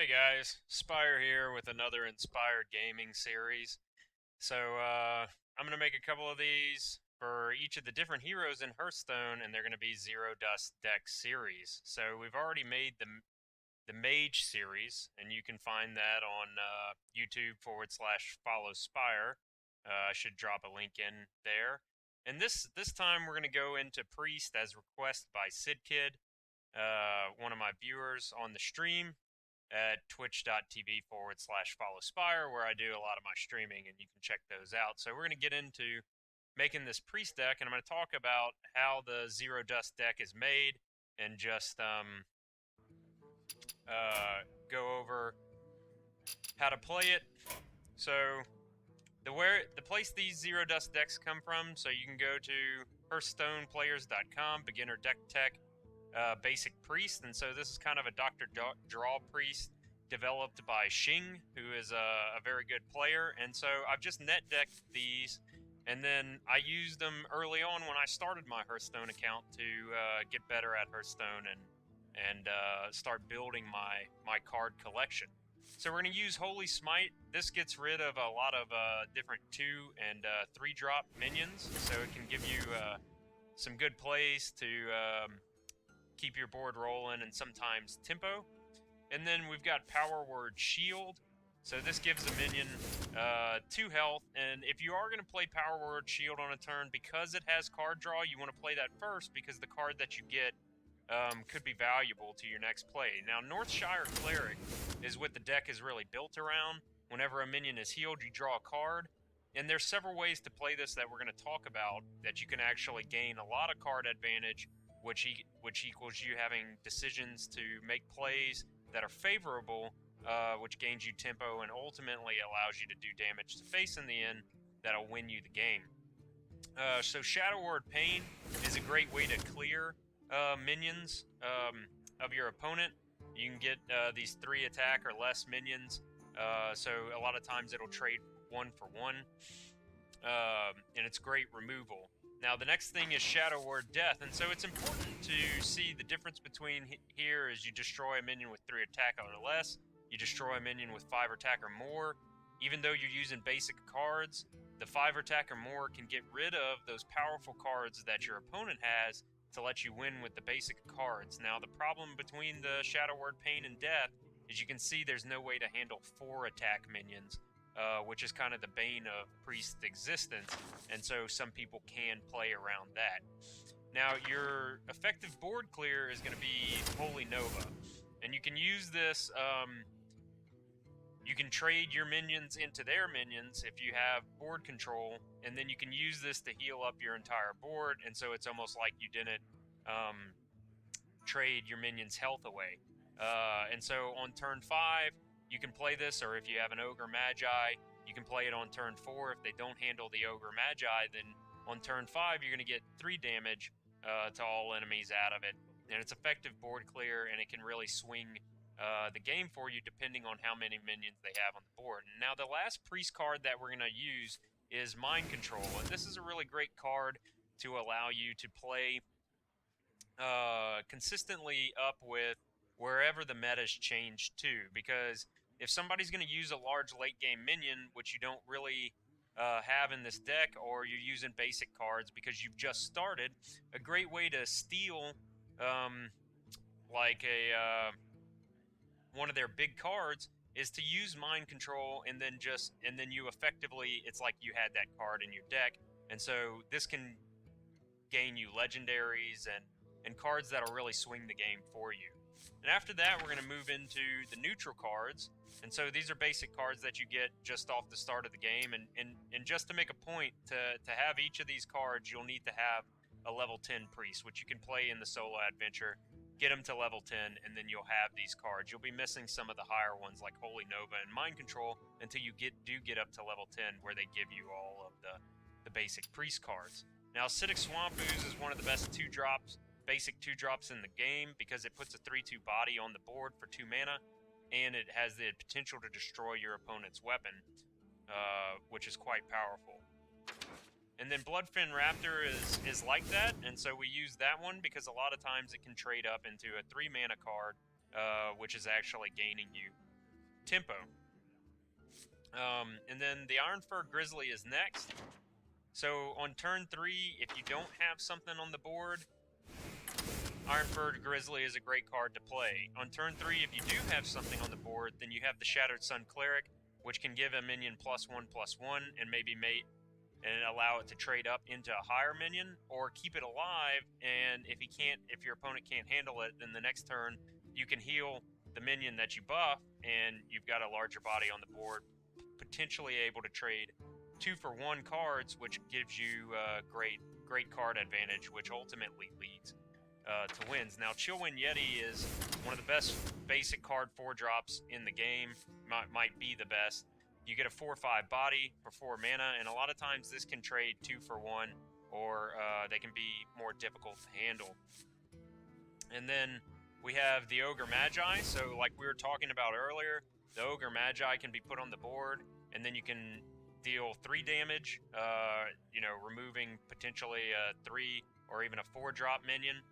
Hey guys, Spire here with another inspired gaming series. I'm going to make a couple of these for each of the different heroes in Hearthstone, and they're going to be Zero Dust deck series. So we've already made the Mage series, and you can find that on YouTube / FollowSpire. I should drop a link in there. And this time we're going to go into Priest as requested by SidKid, one of my viewers on the stream at twitch.tv / FollowSpire, where I do a lot of my streaming, and you can check those out. So we're going to get into making this Priest deck, and I'm going to talk about how the Zero Dust deck is made, and just go over how to play it. So the place these Zero Dust decks come from, so you can go to HearthstonePlayers.com, beginner deck tech, basic priest, and so this is kind of a Dr. Draw priest developed by Sheng, who is a very good player. And so I've just net decked these, and then I used them early on when I started my Hearthstone account to get better at Hearthstone and start building my card collection. So we're going to use Holy Smite. This gets rid of a lot of different 2 and 3 drop minions, so it can give you some good plays to keep your board rolling, and sometimes tempo. And then we've got Power Word Shield. So this gives a minion 2 health, and if you are going to play Power Word Shield on a turn, because it has card draw, you want to play that first, because the card that you get could be valuable to your next play. Now, Northshire Cleric is what the deck is really built around. Whenever a minion is healed, you draw a card. And there's several ways to play this that we're going to talk about, that you can actually gain a lot of card advantage, which equals you having decisions to make plays that are favorable, which gains you tempo and ultimately allows you to do damage to face in the end that'll win you the game. So Shadow Word Pain is a great way to clear minions of your opponent. You can get these 3 attack or less minions, so a lot of times it'll trade 1 for 1, and it's great removal. Now, the next thing is Shadow Word Death, and so it's important to see the difference between here is you destroy a minion with 3 attack or less, you destroy a minion with 5 attack or more. Even though you're using basic cards, the 5 attack or more can get rid of those powerful cards that your opponent has to let you win with the basic cards. Now, the problem between the Shadow Word Pain and Death is you can see there's no way to handle 4 attack minions, which is kind of the bane of Priest's existence, and so some people can play around that. Now, your effective board clear is going to be Holy Nova, and you can use this, you can trade your minions into their minions if you have board control, and then you can use this to heal up your entire board, and so it's almost like you didn't trade your minions' health away. And so on turn 5, you can play this, or if you have an Ogre Magi, you can play it on turn 4. If they don't handle the Ogre Magi, then on turn 5, you're going to get 3 damage to all enemies out of it. And it's effective board clear, and it can really swing the game for you depending on how many minions they have on the board. And now the last priest card that we're going to use is Mind Control, and this is a really great card to allow you to play consistently up with wherever the meta's changed to, because if somebody's going to use a large late game minion, which you don't really have in this deck, or you're using basic cards because you've just started, a great way to steal like one of their big cards is to use Mind Control, and then you effectively, it's like you had that card in your deck, and so this can gain you legendaries and cards that'll really swing the game for you. And after that, we're going to move into the neutral cards. And so these are basic cards that you get just off the start of the game. And just to make a point, to have each of these cards, you'll need to have a level 10 priest, which you can play in the solo adventure. Get them to level 10, and then you'll have these cards. You'll be missing some of the higher ones like Holy Nova and Mind Control until you do get up to level 10, where they give you all of the basic priest cards. Now, Acidic Swamp Ooze is one of the best 2-drops. Basic 2-drops in the game, because it puts a 3/2 body on the board for 2 mana, and it has the potential to destroy your opponent's weapon, which is quite powerful. And then Bloodfin Raptor is like that, and so we use that one because a lot of times it can trade up into a 3 mana card, which is actually gaining you tempo. And then the Ironfur Grizzly is next. So on turn 3, if you don't have something on the board, Ironfur Grizzly is a great card to play. On turn 3, if you do have something on the board, then you have the Shattered Sun Cleric, which can give a minion +1/+1 and maybe mate and allow it to trade up into a higher minion, or keep it alive, and if your opponent can't handle it, then the next turn you can heal the minion that you buff, and you've got a larger body on the board, potentially able to trade 2-for-1 cards, which gives you great card advantage, which ultimately leads to wins. Now, Chillwind Yeti is one of the best basic card 4-drops in the game, might be the best. You get a 4/5 body for 4 mana, and a lot of times this can trade 2-for-1, or they can be more difficult to handle. And then we have the Ogre Magi. So like we were talking about earlier, the Ogre Magi can be put on the board, and then you can deal 3 damage, removing potentially a 3 or even a 4-drop minion.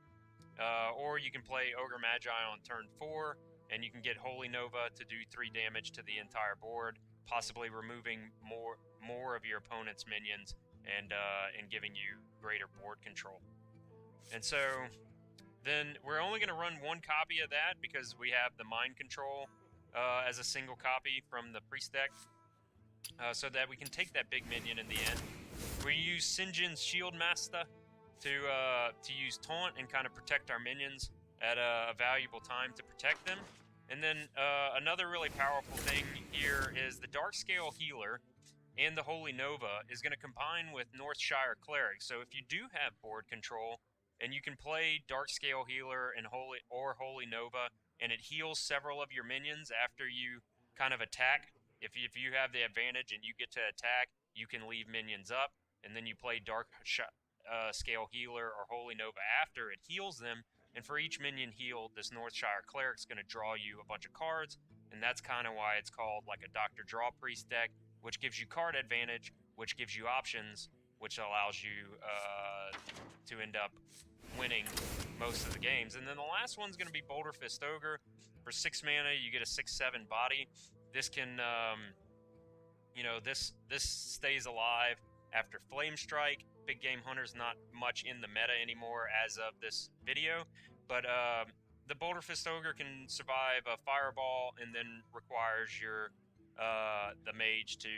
Or you can play Ogre Magi on turn 4, and you can get Holy Nova to do 3 damage to the entire board, possibly removing more of your opponent's minions and giving you greater board control. And so then we're only going to run 1 copy of that because we have the Mind Control as a single copy from the Priest deck, so that we can take that big minion in the end. We use Sinjin's Shield Master to use Taunt and kind of protect our minions at a valuable time to protect them. And then another really powerful thing here is the Darkscale Healer and the Holy Nova is going to combine with Northshire Cleric. So if you do have board control and you can play Darkscale Healer and Holy Nova, and it heals several of your minions after you kind of attack. If you have the advantage and you get to attack, you can leave minions up, and then you play Darkscale Healer or Holy Nova after it heals them. And for each minion healed, this Northshire Cleric's going to draw you a bunch of cards, and that's kind of why it's called like a Dr. Draw Priest deck, which gives you card advantage, which gives you options, which allows you to end up winning most of the games. And then the last one's going to be Boulder Fist Ogre. For 6 mana, you get a 6/7 body. This can, this stays alive after Flame Strike. Big Game Hunter's not much in the meta anymore as of this video, but the Boulder Fist Ogre can survive a Fireball, and then requires the mage to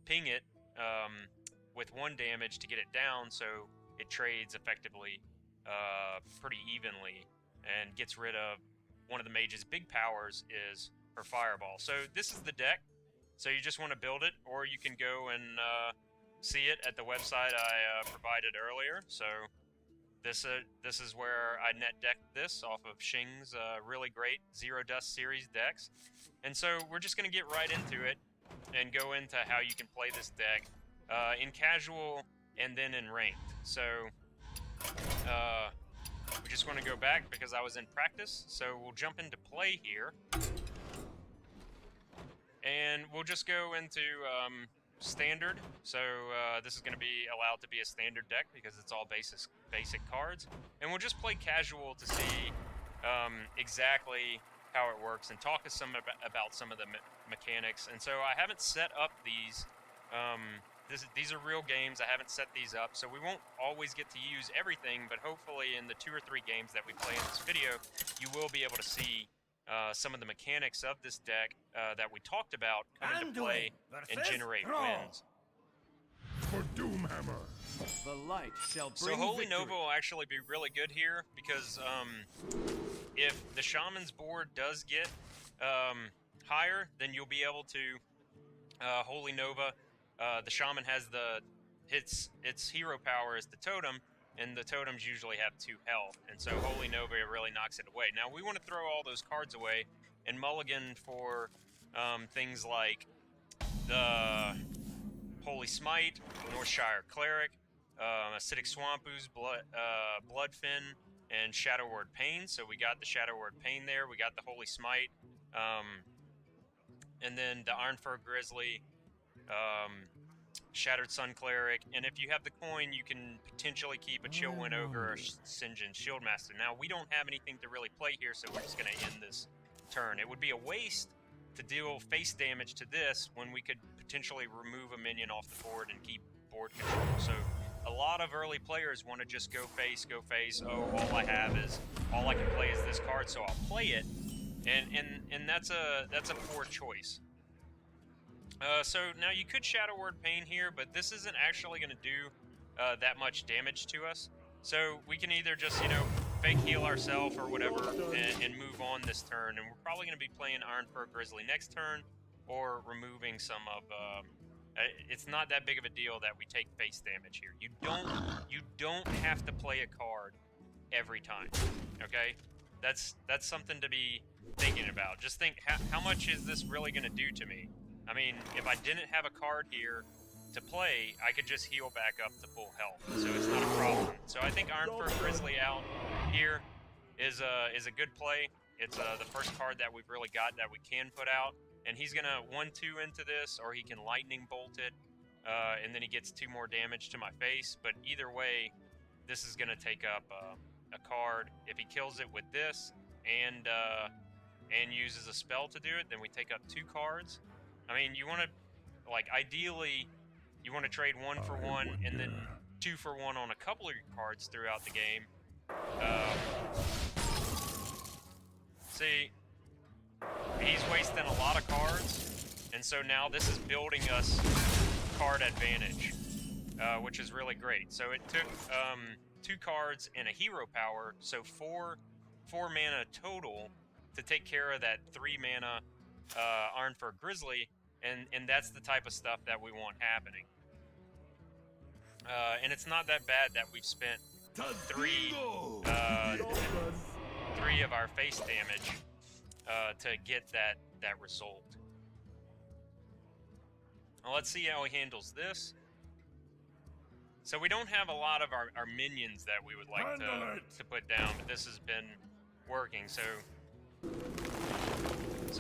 ping it with 1 damage to get it down, so it trades effectively pretty evenly and gets rid of one of the mage's big powers is her Fireball. So this is the deck. So you just want to build it, or you can go and see it at the website I provided earlier. So this is where I net decked this off of Sheng's really great Zero Dust series decks. And so we're just going to get right into it and go into how you can play this deck in casual and then in ranked. So we just want to go back because I was in practice. So we'll jump into play here. And we'll just go into standard. So this is going to be allowed to be a standard deck because it's all basic cards. And we'll just play casual to see exactly how it works and talk about some of the mechanics. And so I haven't set up these. These are real games. I haven't set these up, so we won't always get to use everything, but hopefully in the 2 or 3 games that we play in this video, you will be able to see some of the mechanics of this deck that we talked about come into play and generate wins. For Doomhammer. The light shall bring So Holy victory. Nova will actually be really good here because if the Shaman's board does get higher, then you'll be able to Holy Nova. The Shaman has its hero power is the Totem, and the Totems usually have 2 health, and so Holy Nova really knocks it away. Now we want to throw all those cards away and mulligan for things like the Holy Smite, Northshire Cleric, Acidic Swamp Ooze, Bloodfin, and Shadow Word Pain. So we got the Shadow Word Pain there. We got the Holy Smite, and then the Ironfur Grizzly, Shattered Sun Cleric, and if you have the coin, you can potentially keep a Chillwind Ogre or Sinjin Shieldmaster. Now, we don't have anything to really play here, so we're just going to end this turn. It would be a waste to deal face damage to this when we could potentially remove a minion off the board and keep board control. So a lot of early players want to just go face. Oh, all I can play is this card, so I'll play it, and that's a poor choice. So now you could Shadow Word Pain here, but this isn't actually going to do that much damage to us. So we can either just, you know, fake heal ourselves or whatever and move on this turn. And we're probably going to be playing Iron Fur Grizzly next turn or removing some of... it's not that big of a deal that we take face damage here. You don't have to play a card every time, okay? That's something to be thinking about. Just think, how much is this really going to do to me? I mean, if I didn't have a card here to play, I could just heal back up to full health, so it's not a problem. So I think Iron Fur Grizzly out here is a good play. It's the first card that we've really got that we can put out, and he's gonna 1/2 into this, or he can lightning bolt it, and then he gets 2 more damage to my face. But either way, this is gonna take up a card. If he kills it with this and uses a spell to do it, then we take up 2 cards. I mean, you want to, like, ideally, you want to trade 1 for 1 and then 2 for 1 on a couple of your cards throughout the game. See, he's wasting a lot of cards, and so now this is building us card advantage, which is really great. So it took 2 cards and a hero power, so 4 mana total to take care of that 3 mana Iron Fur Grizzly, and that's the type of stuff that we want happening. And it's not that bad that we've spent 3 of our face damage to get that result. Now let's see how he handles this. So we don't have a lot of our minions that we would like to put down, but this has been working. So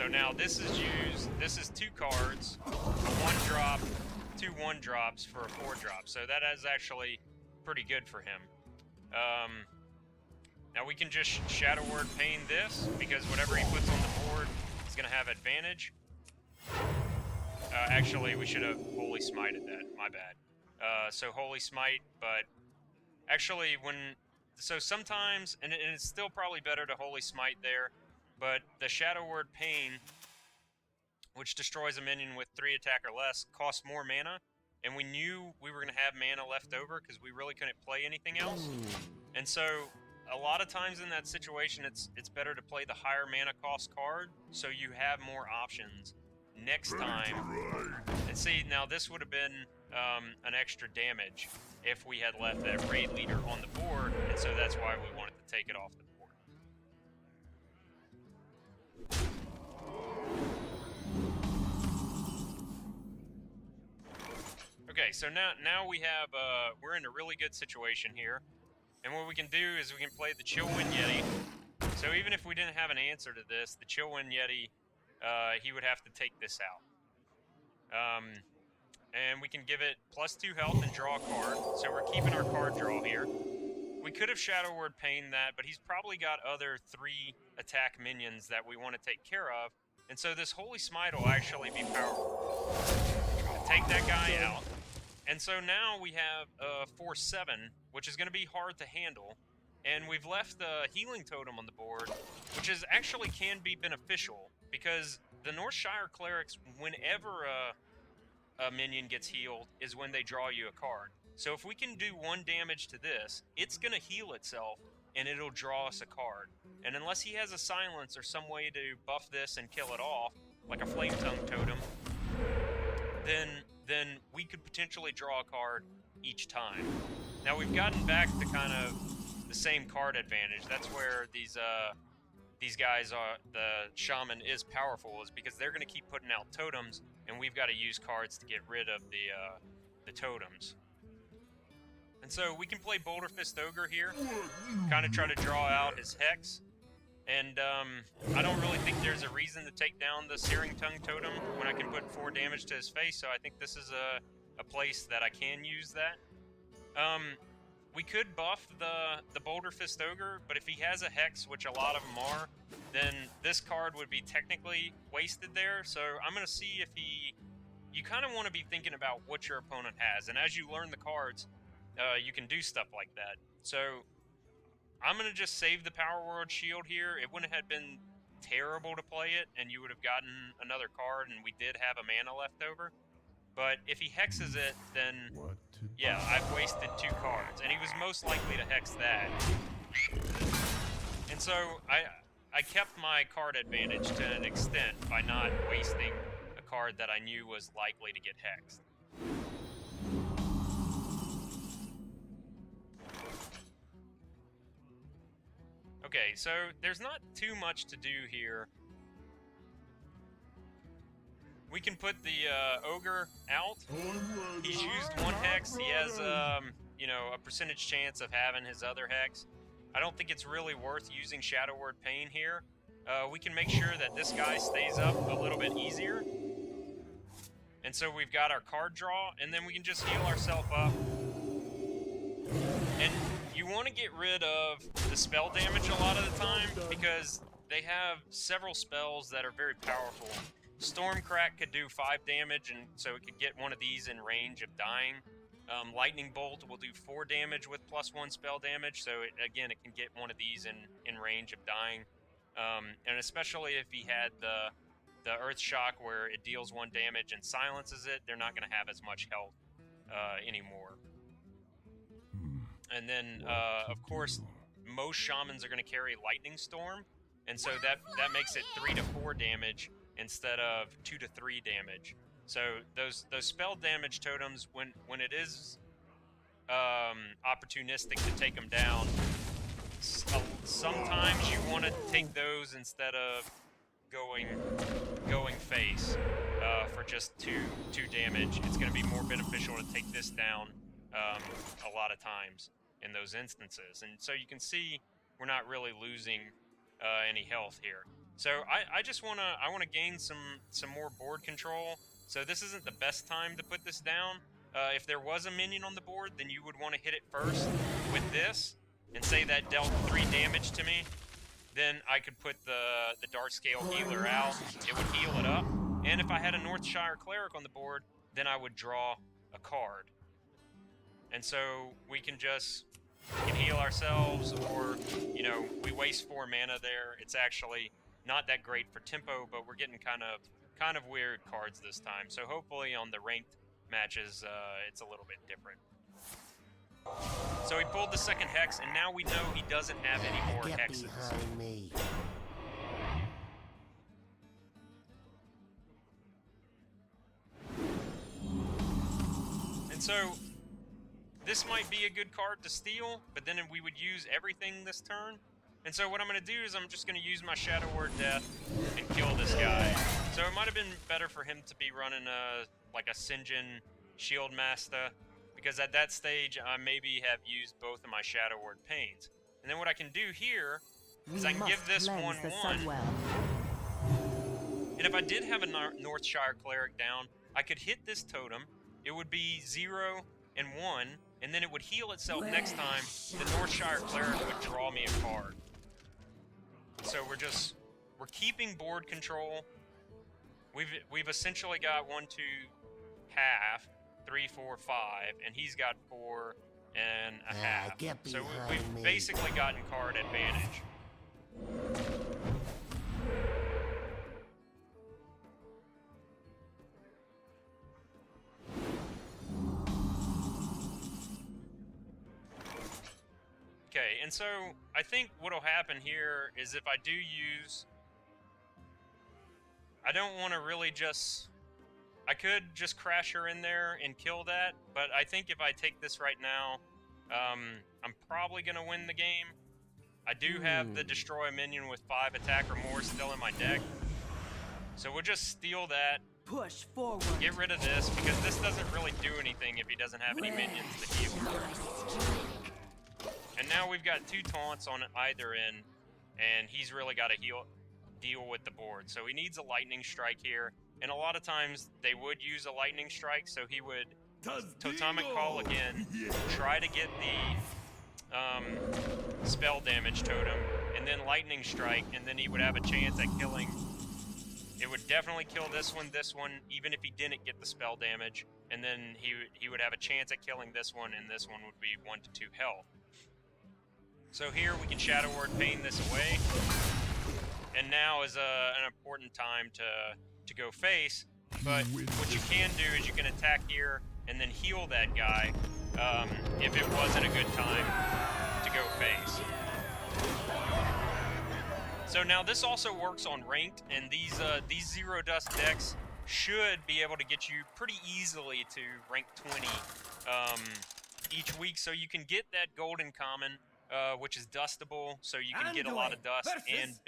now this is used. This is 2 cards, a 1-drop, 2 1-drops for a 4-drop. So that is actually pretty good for him. Now we can just Shadow Word Pain this, because whatever he puts on the board is going to have advantage. Actually, we should have Holy Smited that. My bad. So Holy Smite, but actually so sometimes, and it's still probably better to Holy Smite there, but the Shadow Word Pain, which destroys a minion with 3 attack or less, costs more mana, and we knew we were going to have mana left over because we really couldn't play anything else. And so a lot of times in that situation, it's better to play the higher mana cost card so you have more options next time. And see, now this would have been an extra damage if we had left that raid leader on the board, and so that's why we wanted to take it off the board. Okay, so now we have we're in a really good situation here, and what we can do is we can play the Chillwind Yeti. So even if we didn't have an answer to this, the Chillwind Yeti, he would have to take this out. And we can give it +2 health and draw a card. So we're keeping our card draw here. We could have Shadow Word Pain that, but he's probably got other 3 attack minions that we want to take care of. And so this Holy Smite will actually be powerful. Take that guy out. And so now we have 4/7, which is going to be hard to handle. And we've left the Healing Totem on the board, which is actually can be beneficial, because the Northshire Clerics, whenever a minion gets healed, is when they draw you a card. So if we can do 1 damage to this, it's going to heal itself, and it'll draw us a card. And unless he has a silence or some way to buff this and kill it off, like a Flame Tongue Totem, then we could potentially draw a card each time. Now we've gotten back to kind of the same card advantage. That's where these guys are, the Shaman is powerful, is because they're going to keep putting out totems, and we've got to use cards to get rid of the totems. And so we can play Boulder Fist Ogre here, kind of try to draw out his Hex. And I don't really think there's a reason to take down the Searing Tongue Totem when I can put 4 damage to his face, so I think this is a place that I can use that. We could buff the Boulder Fist Ogre, but if he has a Hex, which a lot of them are, then this card would be technically wasted there. So I'm going to see if he... You kind of want to be thinking about what your opponent has, and as you learn the cards, you can do stuff like that. So I'm going to just save the Power Word Shield here. It wouldn't have been terrible to play it, and you would have gotten another card, and we did have a mana left over. But if he hexes it, then, yeah, I've wasted 2 cards, and he was most likely to hex that. And so I kept my card advantage to an extent by not wasting a card that I knew was likely to get hexed. Okay, so there's not too much to do here. We can put the Ogre out. He's used 1 hex. He has, you know, a percentage chance of having his other hex. I don't think it's really worth using Shadow Word Pain here. We can make sure that this guy stays up a little bit easier. And so we've got our card draw, and then we can just heal ourselves up. And you want to get rid of the spell damage a lot of the time, because they have several spells that are very powerful. Stormcrack could do 5 damage, and so it could get one of these in range of dying. Lightning Bolt will do 4 damage with +1 spell damage, so again, it can get one of these in range of dying. And especially if he had the Earth Shock, where it deals 1 damage and silences it, they're not going to have as much health anymore. And then, of course, most shamans are going to carry Lightning Storm, and so that makes it 3 to 4 damage instead of 2 to 3 damage. So those spell damage totems, when it is opportunistic to take them down, sometimes you want to take those instead of going face for just 2 damage. It's going to be more beneficial to take this down a lot of times in those instances. And so you can see we're not really losing any health here. So I just want to gain some more board control. So this isn't the best time to put this down. If there was a minion on the board, then you would want to hit it first with this, and say that dealt 3 damage to me. Then I could put the Darkscale Healer out. It would heal it up. And if I had a Northshire Cleric on the board, then I would draw a card. And so we can heal ourselves, or, you know, we waste 4 mana there. It's actually not that great for tempo, but we're getting kind of weird cards this time. So hopefully on the ranked matches, it's a little bit different. So he pulled the second hex, and now we know he doesn't have any more hexes. And so this might be a good card to steal, but then we would use everything this turn. And so what I'm going to do is I'm just going to use my Shadow Word Death and kill this guy. So it might have been better for him to be running like a Sinjin Shield Master, because at that stage I maybe have used both of my Shadow Word Pains. And then what I can do here is I can give this 1/1. And if I did have a Northshire Cleric down, I could hit this totem. It would be 0 and 1, and then it would heal itself next time. The Northshire Cleric would draw me a card. So we're keeping board control. We've essentially got 1, 2, half, 3, 4, 5, and he's got 4 and a half. So we've basically gotten card advantage. Okay, and so I think what'll happen here is if I do use... I don't want to really just... I could just crash her in there and kill that, but I think if I take this right now, I'm probably going to win the game. I do have the Destroy a Minion with 5 attack or more still in my deck. So we'll just steal that. Push forward. Get rid of this, because this doesn't really do anything if he doesn't have any minions to heal. And now we've got 2 taunts on either end, and he's really got to deal with the board. So he needs a Lightning Strike here, and a lot of times they would use a Lightning Strike, so he would Totemic Call again, try to get the spell damage totem, and then Lightning Strike, and then he would have a chance at killing. It would definitely kill this one, even if he didn't get the spell damage, and then he would have a chance at killing this one, and this one would be 1 to 2 health. So here we can Shadow Word Pain this away, and now is an important time to go face. But what you can do is you can attack here and then heal that guy if it wasn't a good time to go face. So now this also works on ranked, and these Zero Dust decks should be able to get you pretty easily to rank 20 each week. So you can get that golden common, which is dustable, so you can get a lot of dust and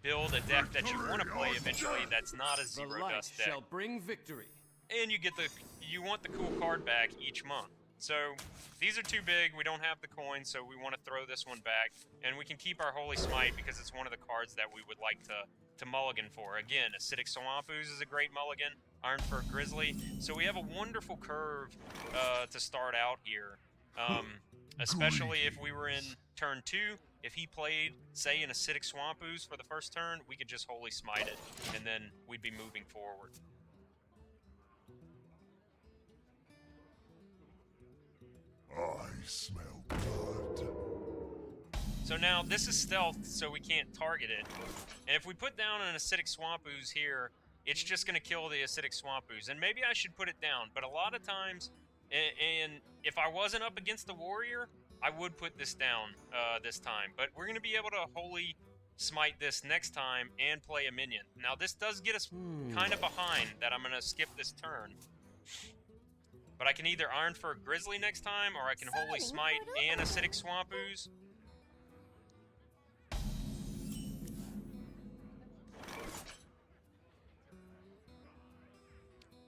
build a deck that you want to play eventually that's not a Zero Dust deck. Shall bring victory. And you want the cool card back each month. So these are too big, we don't have the coins, so we want to throw this one back, and we can keep our Holy Smite because it's one of the cards that we would like to mulligan for. Again, Acidic Swamp Ooze is a great mulligan, Ironfur Grizzly, so we have a wonderful curve to start out here, especially if we were in turn 2. If he played, say, an Acidic Swamp Ooze for the first turn, we could just Holy Smite it, and then we'd be moving forward. I smell blood. So now, this is stealth, so we can't target it. And if we put down an Acidic Swamp Ooze here, it's just going to kill the Acidic Swamp Ooze. And maybe I should put it down, but a lot of times, and if I wasn't up against the warrior, I would put this down this time. But we're going to be able to Holy Smite this next time and play a minion. Now, this does get us kind of behind that I'm going to skip this turn. But I can either Ironfur Grizzly next time, or I can Holy Smite and Acidic Swamp Ooze.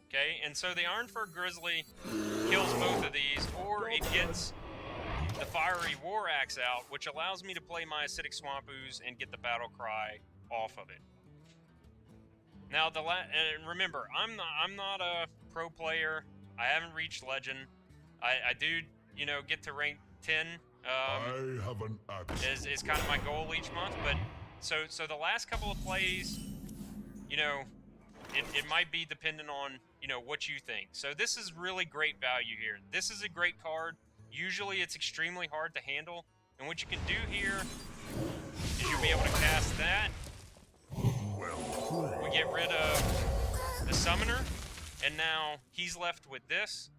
Okay, and so the Ironfur Grizzly kills both of these, or it gets the Fiery War Axe out, which allows me to play my Acidic Swamp Ooze and get the Battle Cry off of it. Now, and remember, I'm not a pro player. I haven't reached Legend. I do, get to rank 10. I have an axe. Is kind of my goal each month. But so the last couple of plays, it might be dependent on what you think. So this is really great value here. This is a great card. Usually it's extremely hard to handle. And what you can do here is you'll be able to cast that. We get rid of the Summoner. And now he's left with this.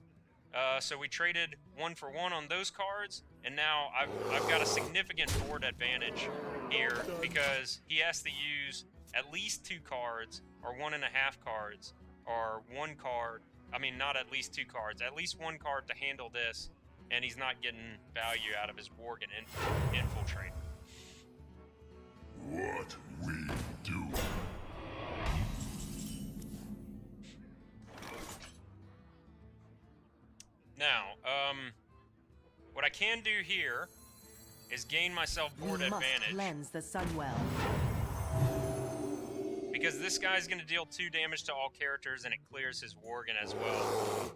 So we traded 1 for 1 on those cards, and now I've got a significant board advantage here because he has to use at least 2 cards, or 1.5 cards, or 1 card. I mean, not at least 2 cards, at least 1 card to handle this, and he's not getting value out of his Worgen Infiltrate. What we do. Now, what I can do here is gain myself board advantage. Cleanse the Sunwell. Because this guy's going to deal 2 damage to all characters, and it clears his Worgen as well.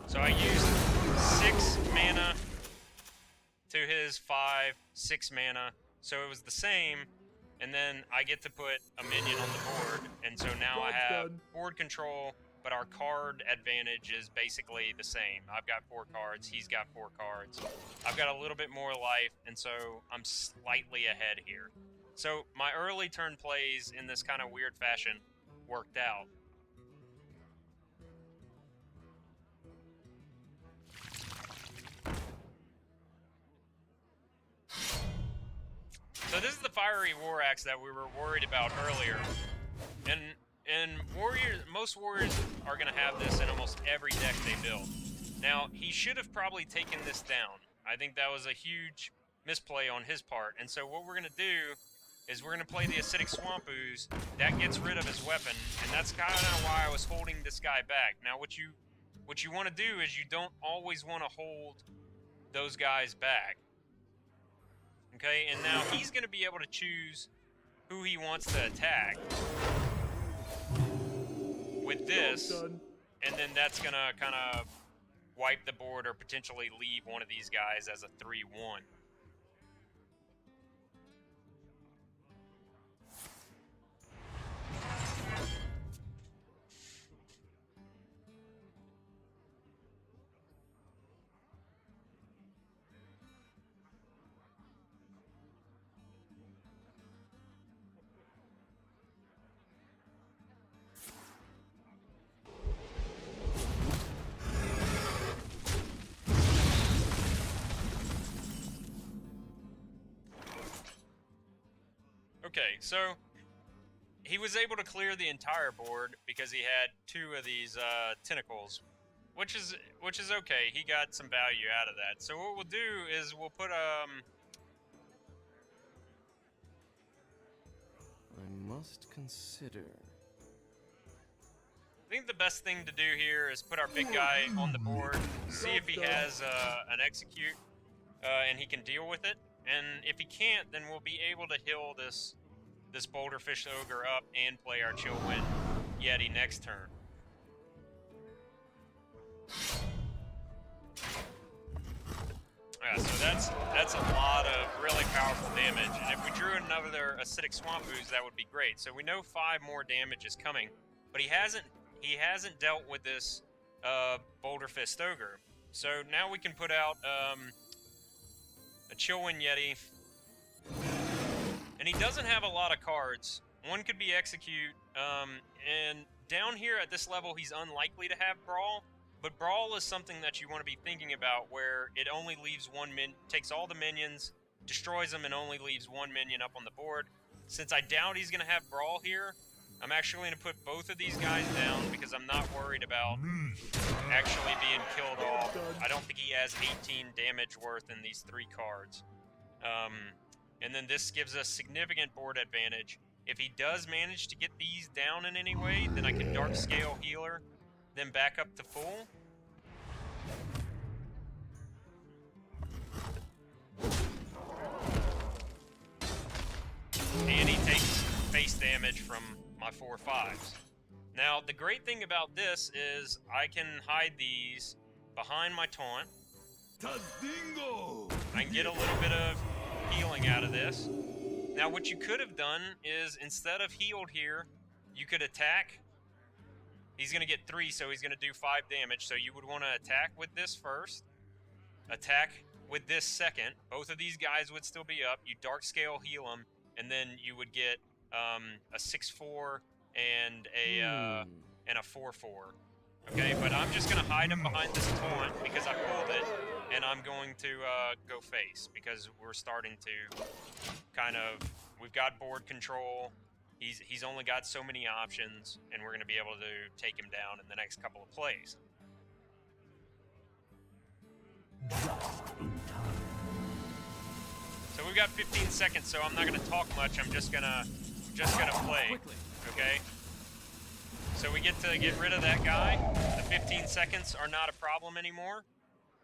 So I used 6 mana to his 5, 6 mana. So it was the same, and then I get to put a minion on the board. And so now I have board control, but our card advantage is basically the same. I've got 4 cards, he's got 4 cards. I've got a little bit more life, and so I'm slightly ahead here. So my early turn plays in this kind of weird fashion worked out. So this is the Fiery War Axe that we were worried about earlier. And most warriors are going to have this in almost every deck they build. Now, he should have probably taken this down. I think that was a huge misplay on his part. And so what we're going to do is we're going to play the Acidic Swamp Ooze. That gets rid of his weapon, and that's kind of why I was holding this guy back. Now, what you want to do is you don't always want to hold those guys back. Okay, and now he's going to be able to choose who he wants to attack with this, and then that's going to kind of wipe the board or potentially leave one of these guys as a 3-1. Okay, so he was able to clear the entire board because he had 2 of these tentacles, which is okay. He got some value out of that. So what we'll do is we'll put I must consider. I think the best thing to do here is put our big guy on the board, see if he has an execute, and he can deal with it. And if he can't, then we'll be able to heal this Boulderfish Ogre up and play our Chillwind Yeti next turn. Yeah, so that's a lot of really powerful damage. And if we drew another Acidic Swamp Ooze, that would be great. So we know 5 more damage is coming, but he hasn't dealt with this Boulder Fist Ogre. So now we can put out a Chillwind Yeti. And he doesn't have a lot of cards. One could be Execute, and down here at this level he's unlikely to have Brawl, but Brawl is something that you want to be thinking about where it only leaves takes all the minions, destroys them, and only leaves 1 minion up on the board. Since I doubt he's going to have Brawl here, I'm actually going to put both of these guys down because I'm not worried about actually being killed off. I don't think he has 18 damage worth in these 3 cards. And then this gives us significant board advantage. If he does manage to get these down in any way, then I can Dark Scale Healer, then back up to full. And he takes face damage from my 4/5s. Now, the great thing about this is I can hide these behind my taunt. I can get a little bit of healing out of this. Now, what you could have done is instead of healed here, you could attack. He's going to get 3, so he's going to do 5 damage. So you would want to attack with this first, attack with this second. Both of these guys would still be up. You Dark Scale heal them, and then you would get a 6/4 and a 4/4. Okay, but I'm just going to hide him behind this taunt because I pulled it, and I'm going to go face because we're starting to we've got board control. He's only got so many options, and we're going to be able to take him down in the next couple of plays. So we've got 15 seconds, so I'm not going to talk much. I'm just gonna play. Okay. So we get to get rid of that guy. The 15 seconds are not a problem anymore.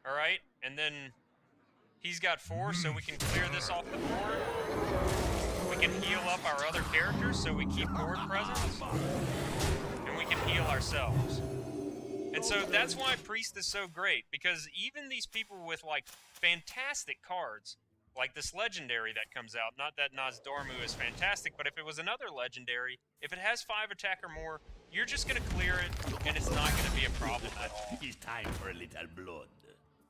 All right, and then he's got 4, so we can clear this off the board. We can heal up our other characters, so we keep board presence, and we can heal ourselves. And so that's why Priest is so great, because even these people with like fantastic cards, like this legendary that comes out, not that Nozdormu is fantastic, but if it was another legendary, if it has 5 attack or more, you're just going to clear it, and it's not going to be a problem at all. It's time for a little blood.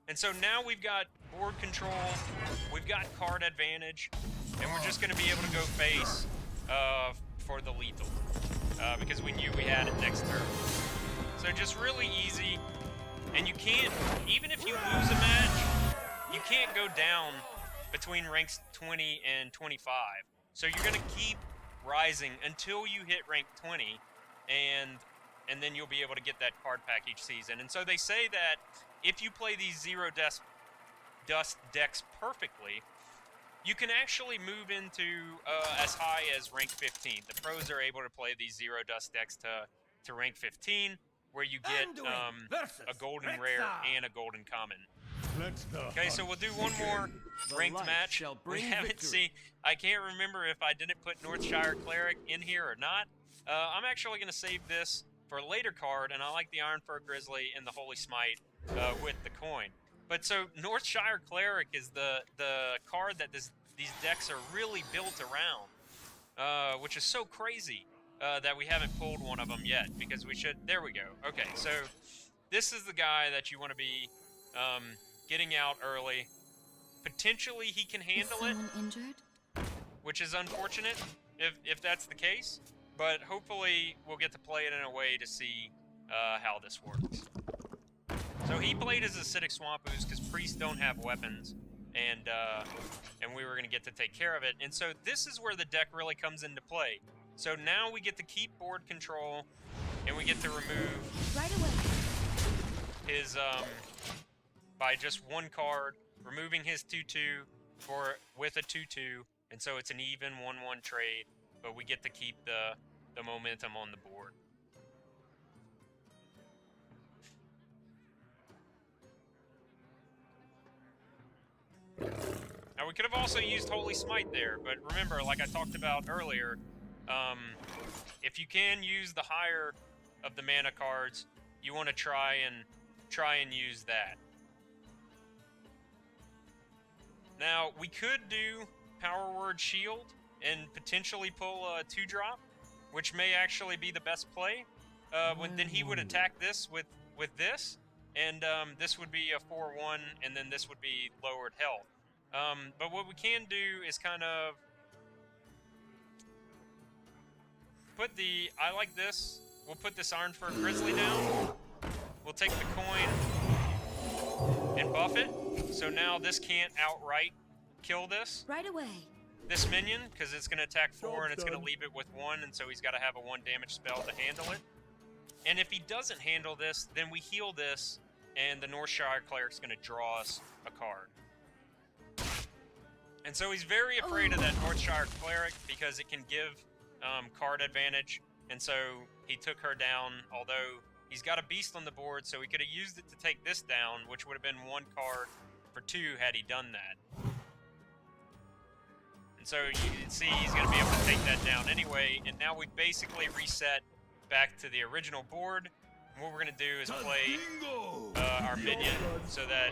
And so now we've got board control, we've got card advantage, and we're just going to be able to go face for the lethal, because we knew we had it next turn. So just really easy, and you can't, even if you lose a match, you can't go down between ranks 20 and 25. So you're going to keep rising until you hit rank 20, and then you'll be able to get that card pack each season. And so they say that if you play these Zero Dust decks perfectly, you can actually move into as high as rank 15. The pros are able to play these Zero Dust decks to rank 15, where you get a golden rare and a golden common. Okay, so we'll do one more ranked match. We haven't seen. I can't remember if I didn't put Northshire Cleric in here or not. I'm actually going to save this for a later card, and I like the Ironfur Grizzly and the Holy Smite with the coin. But so Northshire Cleric is the card that these decks are really built around, which is so crazy that we haven't pulled one of them yet, because we should. There we go. Okay, so this is the guy that you want to be getting out early. Potentially he can handle it, injured? which is unfortunate if that's the case. But hopefully we'll get to play it in a way to see how this works. So he played as Acidic Swamp Ooze because priests don't have weapons, and we were going to get to take care of it. And so this is where the deck really comes into play. So now we get to keep board control, and we get to remove Right away. his, by just one card, removing his 2/2 with a 2/2, and so it's an even 1/1 trade, but we get to keep the momentum on the board. Now we could have also used Holy Smite there, but remember, like I talked about earlier, if you can use the higher of the mana cards, you want to try and use that. Now we could do Power Word Shield and potentially pull a 2-drop, which may actually be the best play. Then he would attack this with this, and this would be a 4/1, and then this would be lowered health. But what we can do is kind of put I like this. We'll put this Ironfur Grizzly down. We'll take the coin and buff it. So now this can't outright kill this. Right away. This minion, because it's going to attack 4 and it's going to leave it with 1, and so he's got to have a 1 damage spell to handle it. And if he doesn't handle this, then we heal this, and the Northshire Cleric's going to draw us a card. And so he's very afraid of that Northshire Cleric because it can give card advantage, and so he took her down, although he's got a beast on the board, so he could have used it to take this down, which would have been 1 card for 2 had he done that. And so you can see he's going to be able to take that down anyway, and now we basically reset back to the original board. And what we're going to do is play our minion so that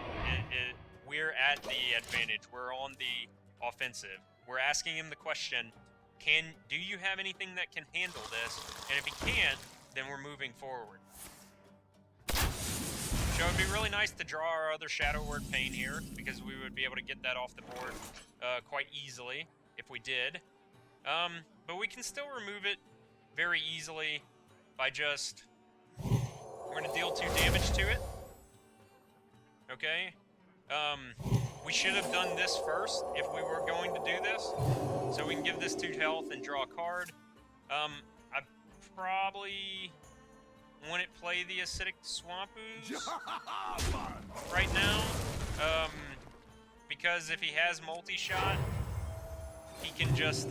we're at the advantage. We're on the offensive. We're asking him the question, do you have anything that can handle this? And if he can't, then we're moving forward. So it'd be really nice to draw our other Shadow Word Pain here, because we would be able to get that off the board quite easily if we did. But we can still remove it very easily by just... We're going to deal 2 damage to it. Okay? We should have done this first if we were going to do this. So we can give this 2 health and draw a card. I probably wouldn't play the Acidic Swamp Ooze right now. Because if he has multi-shot, he can just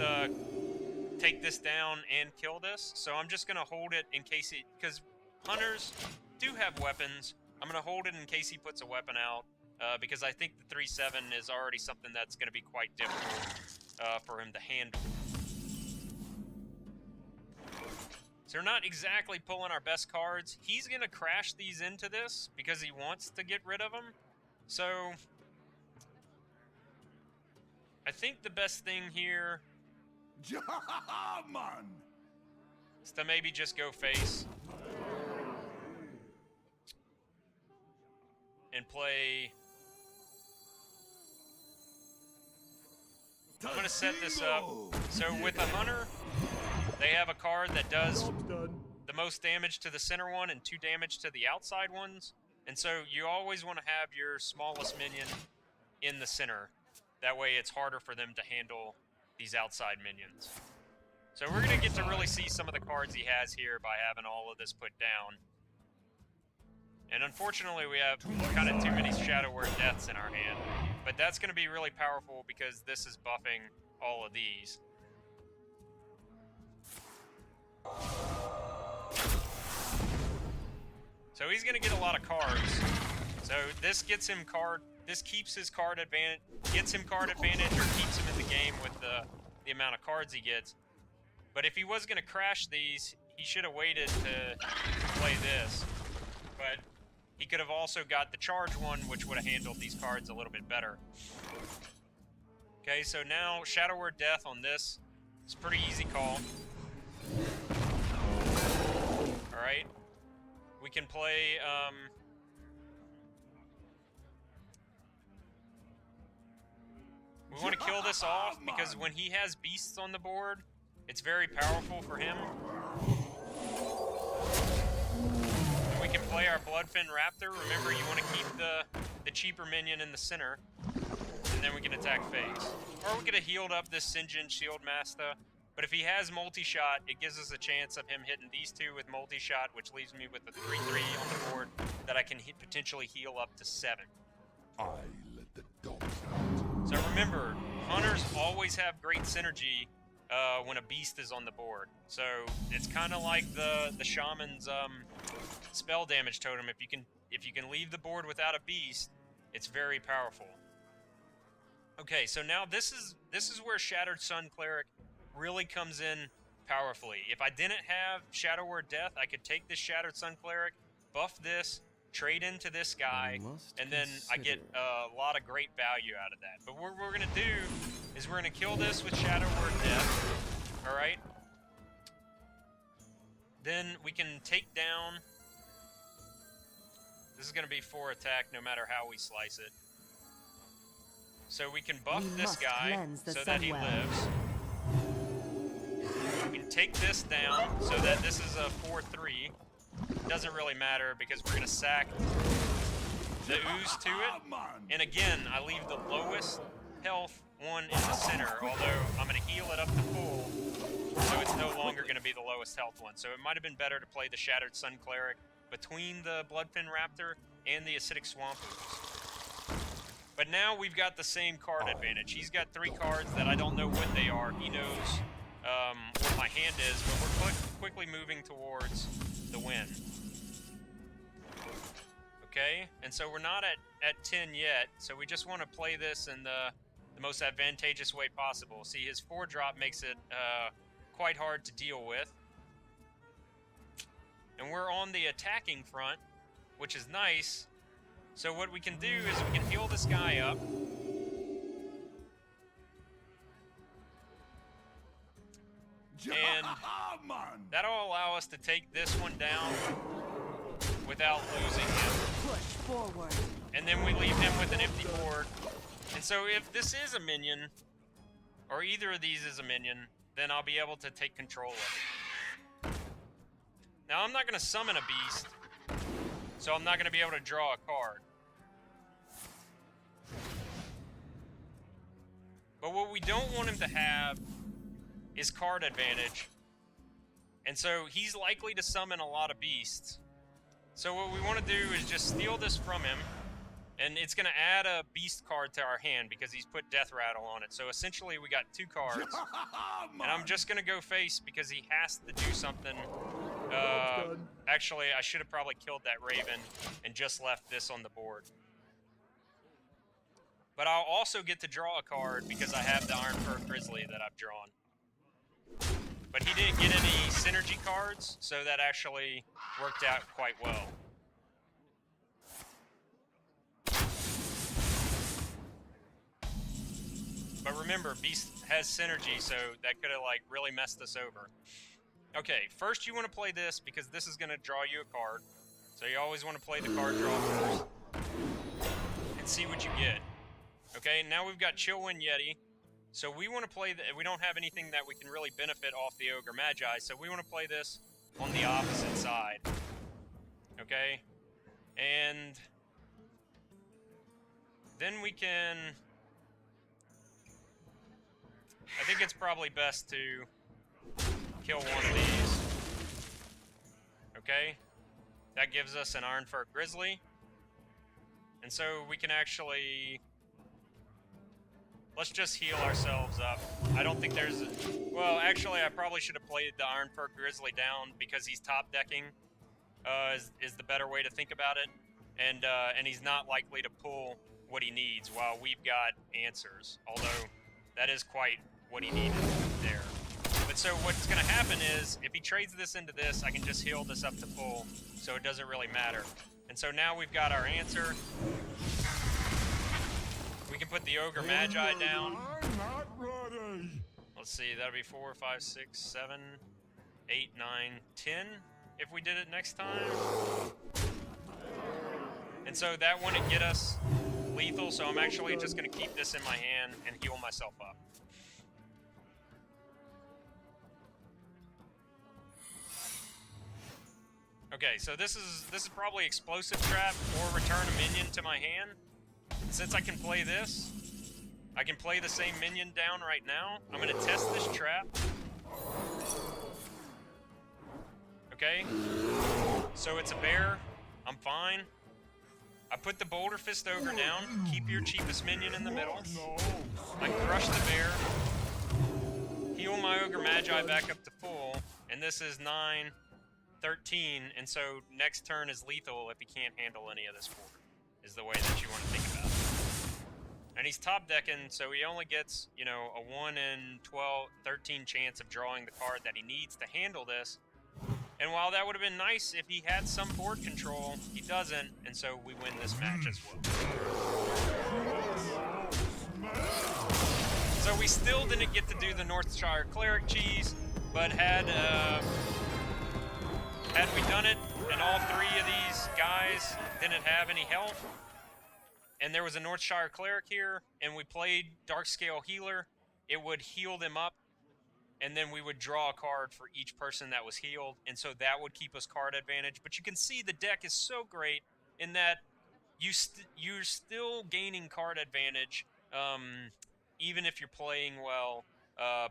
take this down and kill this. So I'm just going to hold it in case he... Because hunters do have weapons. I'm going to hold it in case he puts a weapon out. Because I think the 3/7 is already something that's going to be quite difficult for him to handle. So we're not exactly pulling our best cards. He's going to crash these into this because he wants to get rid of them. So I think the best thing here is to maybe just go face and play... I'm going to set this up. So with a hunter, they have a card that does the most damage to the center one and 2 damage to the outside ones. And so you always want to have your smallest minion in the center. That way it's harder for them to handle these outside minions. So we're going to get to really see some of the cards he has here by having all of this put down. And unfortunately, we have kind of too many Shadow Word Deaths in our hand. But that's going to be really powerful because this is buffing all of these. So he's going to get a lot of cards. So this gets him this keeps his card advantage, gets him card advantage, or keeps him in the game with the amount of cards he gets. But if he was going to crash these, he should have waited to play this. But he could have also got the charge one, which would have handled these cards a little bit better. Okay, so now Shadow Word Death on this. It's a pretty easy call. Alright. We can play, we want to kill this off because when he has beasts on the board, it's very powerful for him. And we can play our Bloodfin Raptor. Remember, you want to keep the cheaper minion in the center. And and then we can attack face. Or we could have healed up this Sinjin Shield Master. But if he has multi-shot, it gives us a chance of him hitting these two with multi-shot, which leaves me with a 3/3 on the board that I can potentially heal up to 7. I let the dogs out. So remember, hunters always have great synergy when a beast is on the board. So it's kind of like the shaman's spell damage totem. If you can leave the board without a beast, it's very powerful. Okay, so now this is where Shattered Sun Cleric really comes in powerfully. If I didn't have Shadow Word Death, I could take this Shattered Sun Cleric, buff this, trade into this guy, and then I get a lot of great value out of that. But what we're going to do is we're going to kill this with Shadow Word Death, alright? Then we can take down... This is going to be 4 attack no matter how we slice it. So we can buff this guy so that he lives. We can take this down so that this is a 4/3. Doesn't really matter because we're going to sack the Ooze to it. And again, I leave the lowest health one in the center, although I'm going to heal it up to full, so it's no longer going to be the lowest health one. So it might have been better to play the Shattered Sun Cleric between the Bloodfin Raptor and the Acidic Swamp Ooze. But now we've got the same card advantage. He's got 3 cards that I don't know what they are. He knows what my hand is, but we're quickly moving towards the win. Okay, and so we're not at 10 yet, so we just want to play this in the most advantageous way possible. See, his 4-drop makes it quite hard to deal with. And we're on the attacking front, which is nice. So what we can do is we can heal this guy up. And that'll allow us to take this one down without losing him. Push forward. And then we leave him with an empty board. And so if this is a minion, or either of these is a minion, then I'll be able to take control of it. Now I'm not going to summon a beast, so I'm not going to be able to draw a card. But what we don't want him to have is card advantage. And so he's likely to summon a lot of beasts. So what we want to do is just steal this from him, and it's going to add a beast card to our hand because he's put Death Rattle on it. So essentially we got 2 cards. And I'm just going to go face because he has to do something. Actually, I should have probably killed that Raven and just left this on the board. But I'll also get to draw a card because I have the Iron Fur Grizzly that I've drawn. But he didn't get any synergy cards, so that actually worked out quite well. But remember, Beast has synergy, so that could have like really messed us over. Okay, first you want to play this because this is going to draw you a card. So you always want to play the card draw first and see what you get. Okay, now we've got Chillwind Yeti. So we want to play, we don't have anything that we can really benefit off the Ogre Magi, so we want to play this on the opposite side. Okay? And then we can, I think it's probably best to kill one of these. Okay? That gives us an Iron Fur Grizzly. And so we can actually... Let's just heal ourselves up. I don't think there's a... Well, actually, I probably should have played the Iron Fur Grizzly down because he's top decking, is the better way to think about it. And he's not likely to pull what he needs while we've got answers. Although, that is quite what he needed there. But so what's going to happen is, if he trades this into this, I can just heal this up to full, so it doesn't really matter. And so now we've got our answer. We can put the Ogre Magi down. I'm not ready. Let's see, that'll be 4, 5, 6, 7, 8, 9, 10 if we did it next time. And so that wouldn't get us lethal, so I'm actually just going to keep this in my hand and heal myself up. Okay, so this is probably Explosive Trap or Return a Minion to my hand. Since I can play this, I can play the same minion down right now. I'm going to test this trap. Okay. So it's a bear. I'm fine. I put the Boulder Fist Ogre down. Keep your cheapest minion in the middle. I crush the bear. Heal my Ogre Magi back up to full. And this is 9, 13. And so next turn is lethal if he can't handle any of this board. Is the way that you want to think about it. And he's top decking, so he only gets, you know, a 1 in 12, 13 chance of drawing the card that he needs to handle this. And while that would have been nice if he had some board control, he doesn't, and so we win this match as well. So we still didn't get to do the Northshire Cleric cheese, but had we done it, and all 3 of these guys didn't have any health, and there was a Northshire Cleric here, and we played Darkscale Healer, it would heal them up, and then we would draw a card for each person that was healed, and so that would keep us card advantage. But you can see the deck is so great in that you're still gaining card advantage, even if you're playing well,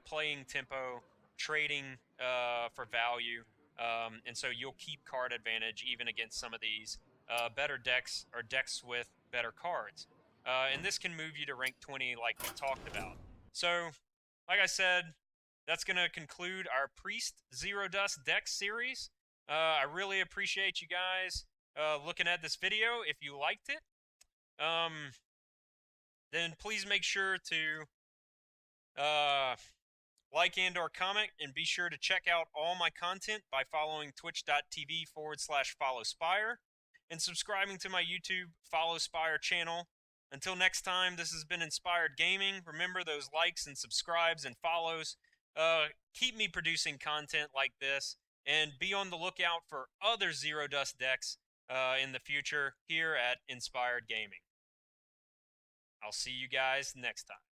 playing tempo, trading for value, and so you'll keep card advantage even against some of these better decks or decks with better cards. And this can move you to rank 20 like we talked about. So, like I said, that's going to conclude our Priest Zero Dust deck series. I really appreciate you guys looking at this video. If you liked it, then please make sure to like and or comment, and be sure to check out all my content by following twitch.tv/FollowSpire and subscribing to my YouTube FollowSpire channel. Until next time, this has been Inspired Gaming. Remember those likes and subscribes and follows. Keep me producing content like this, and be on the lookout for other Zero Dust decks in the future here at Inspired Gaming. I'll see you guys next time.